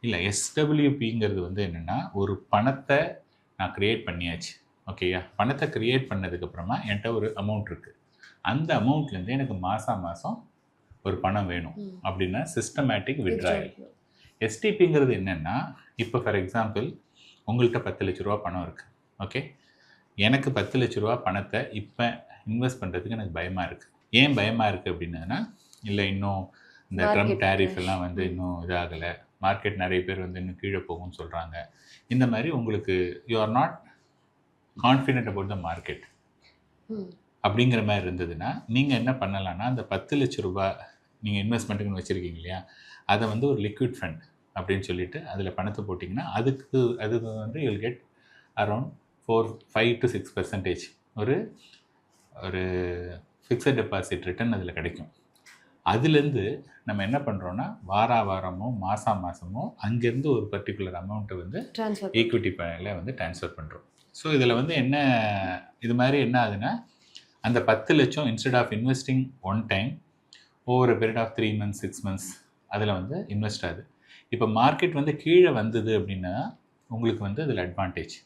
இல்லை, எஸ்டபிள்யூபிங்கிறது வந்து என்னென்னா, ஒரு பணத்தை நான் கிரியேட் பண்ணியாச்சு. ஓகேயா? பணத்தை கிரியேட் பண்ணதுக்கப்புறமா என்கிட்ட ஒரு அமௌண்ட் இருக்குது. அந்த அமௌண்ட்லேருந்து எனக்கு மாதம் மாதம் ஒரு பணம் வேணும் அப்படின்னா சிஸ்டமேட்டிக் வித்ட்ராயல். எஸ்டிபிங்கிறது என்னென்னா, இப்போ ஃபார் எக்ஸாம்பிள் உங்கள்கிட்ட 10 லட்ச ரூபா பணம் இருக்குது. ஓகே, எனக்கு 10 லட்ச ரூபா பணத்தை இப்போ இன்வெஸ்ட் பண்ணுறதுக்கு எனக்கு பயமாக இருக்குது. ஏன் பயமாக இருக்குது அப்படின்னா, இல்லை இன்னும் இந்த ட்ரம்ப் டேரிஃப் எல்லாம் வந்து இன்னும் இதாகலை, மார்க்கெட் நிறைய பேர் வந்து இன்னும் கீழே போகும்னு சொல்கிறாங்க. இந்த மாதிரி உங்களுக்கு you are not confident about the market அப்படிங்கிற மாதிரி இருந்ததுன்னா, நீங்கள் என்ன பண்ணலான்னா, அந்த 10 லட்ச ரூபா நீங்கள் இன்வெஸ்ட்மெண்ட்டுக்குன்னு வச்சுருக்கீங்க இல்லையா, அதை வந்து ஒரு லிக்விட் ஃபண்ட் அப்படின்னு சொல்லிட்டு அதில் பணத்தை போட்டிங்கன்னா அதுக்கு வந்து யூல் கெட் அரௌண்ட் 5 to 6% ஒரு ஒரு ஃபிக்ஸட் டெபாசிட் ரிட்டர்ன் அதில் கிடைக்கும். அதுலேருந்து நம்ம என்ன பண்ணுறோன்னா, வாரமோ மாதமோ அங்கேருந்து ஒரு பர்டிகுலர் அமௌண்ட்டை வந்து ஈக்விட்டி பேனில் வந்து ட்ரான்ஸ்ஃபர் பண்ணுறோம். ஸோ இதில் வந்து என்ன, இது மாதிரி என்ன ஆகுதுன்னா, அந்த 10 லட்சம் instead of investing one time over period of 3 months 6 months அதில் வந்து இன்வெஸ்ட் ஆகுது. இப்போ மார்க்கெட் வந்து கீழே வந்தது அப்படின்னா உங்களுக்கு வந்து அதில் அட்வான்டேஜ்.